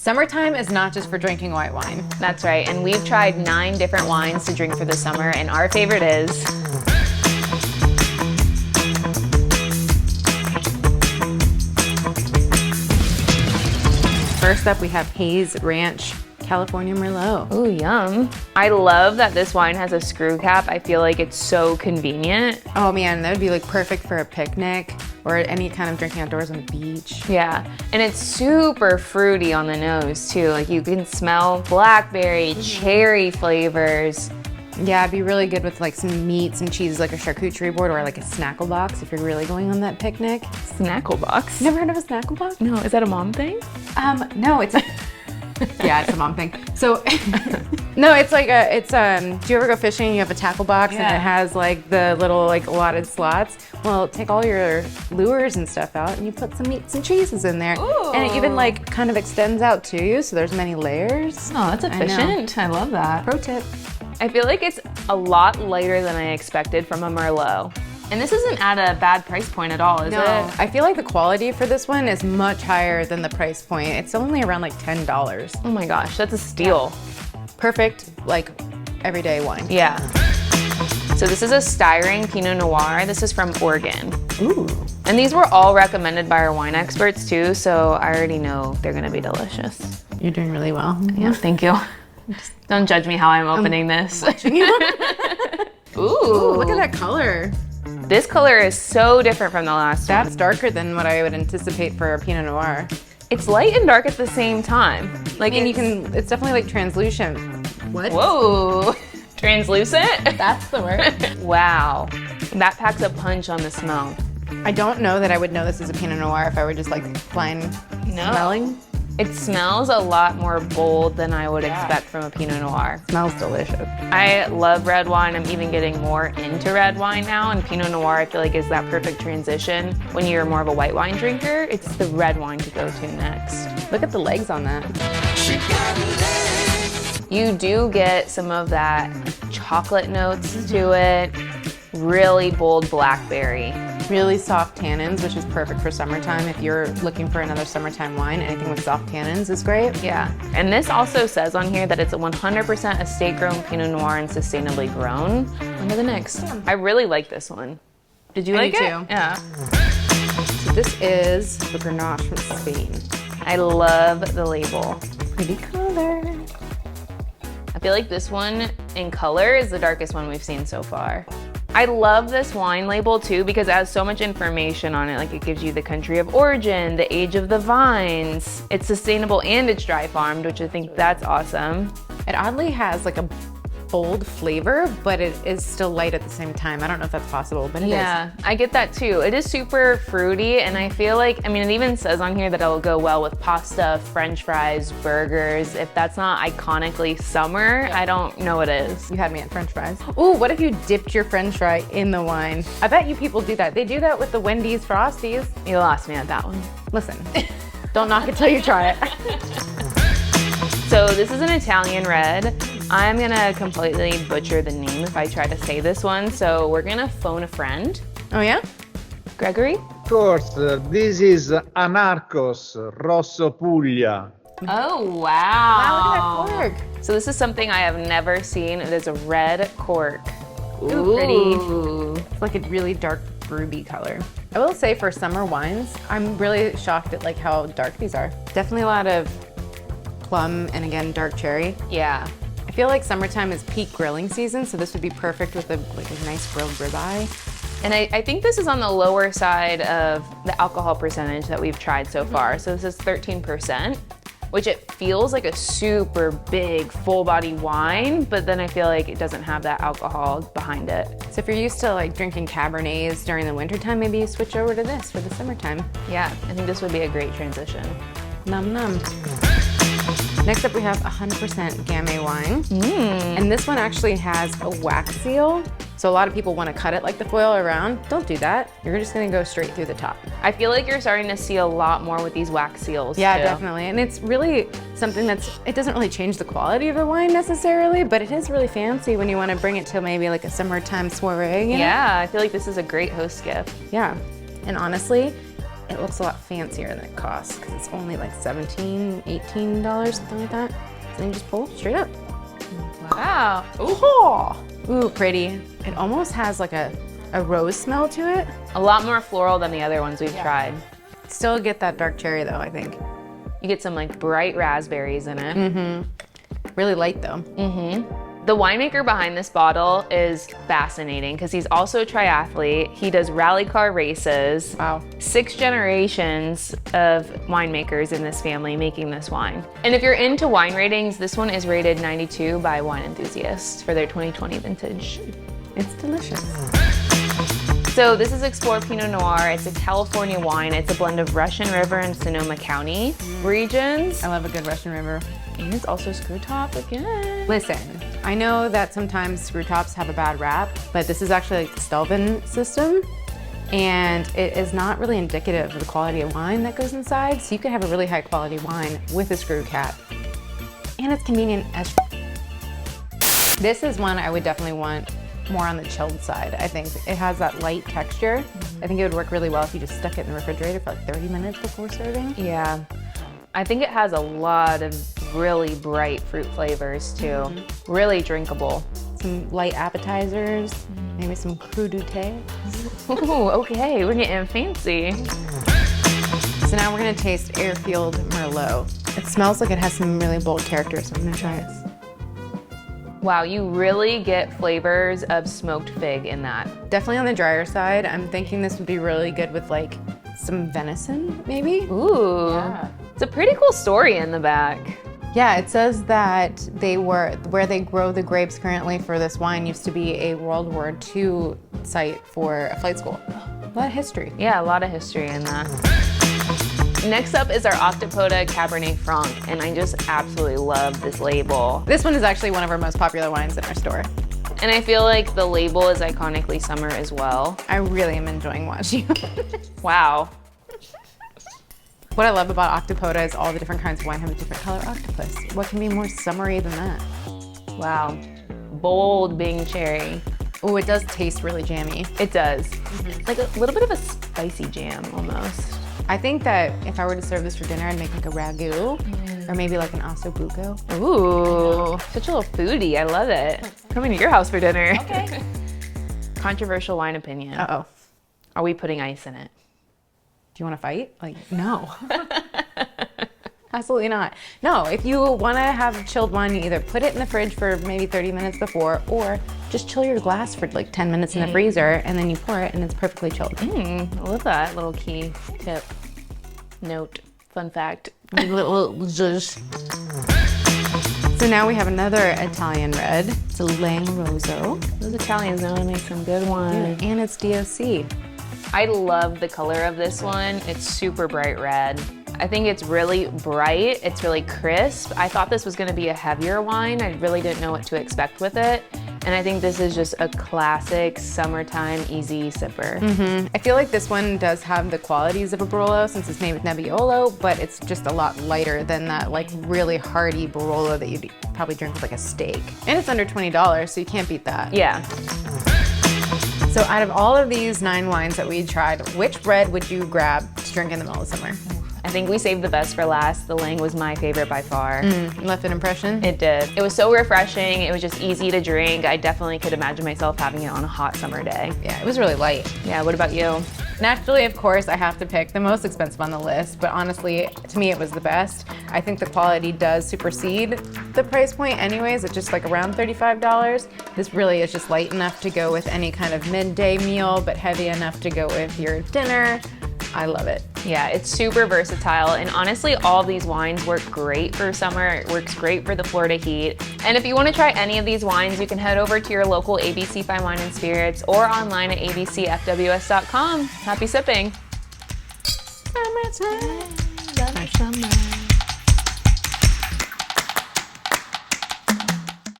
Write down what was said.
Summertime is not just for drinking white wine. That's right, and we've tried 9 different wines to drink for the summer, and our favorite is... First up, we have Hayes Ranch California Merlot. Ooh, yum. I love that this wine has a screw cap. I feel like it's so convenient. Oh man, that would be like perfect for a picnic or any kind of drinking outdoors on the beach. Yeah, and it's super fruity on the nose too. Like you can smell blackberry, cherry flavors. Yeah, it'd be really good with like some meats and cheeses, like a charcuterie board or like a snackle box if you're really going on that picnic. Snackle box? Never heard of a snackle box? No, is that a mom thing? No, it's yeah, it's a mom thing. So, no, it's like do you ever go fishing and you have a tackle box and it has like the little like allotted slots? Well, take all your lures and stuff out and you put some meats and cheeses in there. Ooh. And it even like kind of extends out to you, so there's many layers. Oh, that's efficient. I love that. Pro tip. I feel like it's a lot lighter than I expected from a Merlot. And this isn't at a bad price point at all, is it? I feel like the quality for this one is much higher than the price point. It's only around like $10. Oh my gosh, that's a steal. Yeah. Perfect, like everyday wine. Yeah. So this is a Styring Pinot Noir. This is from Oregon. Ooh. And these were all recommended by our wine experts too, so I already know they're gonna be delicious. You're doing really well. Yeah, thank you. Just don't judge me how I'm opening this. Ooh, look at that color. This color is so different from the last one. That's darker than what I would anticipate for a Pinot Noir. It's light and dark at the same time. Like, and it's definitely like translucent. What? Whoa, translucent? That's the word. Wow, that packs a punch on the smell. I don't know that I would know this is a Pinot Noir if I were just like blind smelling. It smells a lot more bold than I would expect from a Pinot Noir. Smells delicious. I love red wine. I'm even getting more into red wine now, and Pinot Noir I feel like is that perfect transition. When you're more of a white wine drinker, it's the red wine to go to next. Look at the legs on that. You do get some of that chocolate notes to it. Really bold blackberry. Really soft tannins, which is perfect for summertime. If you're looking for another summertime wine, anything with soft tannins is great. Yeah, and this also says on here that it's a 100% estate-grown Pinot Noir and sustainably grown. On to the next. I really like this one. Did you like it? Too. Yeah. So this is the Grenache from Spain. I love the label. Pretty color. I feel like this one in color is the darkest one we've seen so far. I love this wine label too because it has so much information on it. Like it gives you the country of origin, the age of the vines. It's sustainable and it's dry farmed, which I think that's awesome. It oddly has like a bold flavor, but it is still light at the same time. I don't know if that's possible, but it is. Yeah, I get that too. It is super fruity, and I feel like, I mean, it even says on here that it'll go well with pasta, French fries, burgers. If that's not iconically summer, I don't know what is. You had me at French fries. Ooh, what if you dipped your French fry in the wine? I bet you people do that. They do that with the Wendy's Frosties. You lost me at that one. Listen, don't knock it till you try it. So this is an Italian red. I'm gonna completely butcher the name if I try to say this one, so we're gonna phone a friend. Oh yeah? Gregory? Of course, this is Anarkos, Rosso, Puglia. Oh, wow. Wow, look at that cork. So this is something I have never seen. It is a red cork. Ooh, pretty. It's like a really dark ruby color. I will say for summer wines, I'm really shocked at like how dark these are. Definitely a lot of plum and again, dark cherry. Yeah. I feel like summertime is peak grilling season, so this would be perfect with a nice grilled ribeye. And I think this is on the lower side of the alcohol percentage that we've tried so far. So this is 13%, which it feels like a super big full body wine, but then I feel like it doesn't have that alcohol behind it. So if you're used to like drinking Cabernets during the wintertime, maybe you switch over to this for the summertime. Yeah, I think this would be a great transition. Num num. Next up we have 100% Gamay wine. And this one actually has a wax seal. So a lot of people want to cut it like the foil around. Don't do that. You're just gonna go straight through the top. I feel like you're starting to see a lot more with these wax seals Yeah, too. definitely. And it's really something it doesn't really change the quality of the wine necessarily, but it is really fancy when you want to bring it to maybe like a summertime soiree, you know? Yeah, I feel like this is a great host gift. Yeah. And honestly, it looks a lot fancier than it costs because it's only like $17, $18, something like that. So then you just pull straight up. Wow. Ooh, pretty. It almost has like a rose smell to it. A lot more floral than the other ones we've tried. Still get that dark cherry though, I think. You get some like bright raspberries in it. Really light though. The winemaker behind this bottle is fascinating because he's also a triathlete. He does rally car races. Wow. 6 generations of winemakers in this family making this wine. And if you're into wine ratings, this one is rated 92 by Wine Enthusiasts for their 2020 vintage. It's delicious. So this is Xplore Pinot Noir. It's a California wine. It's a blend of Russian River and Sonoma County regions. I love a good Russian River. And it's also screw top again. Listen, I know that sometimes screw tops have a bad rap, but this is actually like the Stelvin system, and it is not really indicative of the quality of wine that goes inside, so you can have a really high quality wine with a screw cap. And it's convenient as This is one I would definitely want more on the chilled side. I think it has that light texture. I think it would work really well if you just stuck it in the refrigerator for like 30 minutes before serving. Yeah. I think it has a lot of really bright fruit flavors too. Really drinkable. Some light appetizers, maybe some crudité. Ooh, okay, we're getting fancy. So now we're gonna taste Airfield Merlot. It smells like it has some really bold character, so I'm gonna try it. Wow, you really get flavors of smoked fig in that. Definitely on the drier side. I'm thinking this would be really good with like some venison, maybe? Ooh, Yeah. It's a pretty cool story in the back. Yeah, it says that where they grow the grapes currently for this wine used to be a World War II site for a flight school. A lot of history. Yeah, a lot of history in that. Next up is our Octopoda Cabernet Franc, and I just absolutely love this label. This one is actually one of our most popular wines in our store. And I feel like the label is iconically summer as well. I really am enjoying watching. Wow. What I love about Octopoda is all the different kinds of wine have a different color octopus. What can be more summery than that? Wow. Bold Bing cherry. Oh, it does taste really jammy. It does. Like a little bit of a spicy jam almost. I think that if I were to serve this for dinner, I'd make like a ragu or maybe like an osso buco. Ooh, such a little foodie. I love it. Coming to your house for dinner. Okay. Controversial wine opinion. Uh-oh. Are we putting ice in it? Do you want to fight? Like, no. Absolutely not. No, if you want to have chilled wine, you either put it in the fridge for maybe 30 minutes before, or just chill your glass for like 10 minutes in the freezer, and then you pour it and it's perfectly chilled. I love that little key tip, note, fun fact. So now we have another Italian red. It's a Langhe Rosso. Those Italians know how to make some good wine. And it's DOC. I love the color of this one. It's super bright red. I think it's really bright. It's really crisp. I thought this was going to be a heavier wine. I really didn't know what to expect with it. And I think this is just a classic summertime easy sipper. I feel like this one does have the qualities of a Barolo since it's made with Nebbiolo, but it's just a lot lighter than that like really hearty Barolo that you'd probably drink with like a steak. And it's under $20, so you can't beat that. Yeah. So out of all of these 9 wines that we tried, which red would you grab to drink in the middle of summer? I think we saved the best for last. The Langhe was my favorite by far. Left an impression? It did. It was so refreshing. It was just easy to drink. I definitely could imagine myself having it on a hot summer day. Yeah, it was really light. Yeah, what about you? Naturally, of course, I have to pick the most expensive on the list, but honestly, to me, it was the best. I think the quality does supersede the price point anyways. It's just like around $35. This really is just light enough to go with any kind of midday meal, but heavy enough to go with your dinner. I love it. Yeah, it's super versatile, and honestly, all of these wines work great for summer. It works great for the Florida heat. And if you want to try any of these wines, you can head over to your local ABC Fine Wine and Spirits or online at abcfws.com. Happy sipping. Summertime. Summer.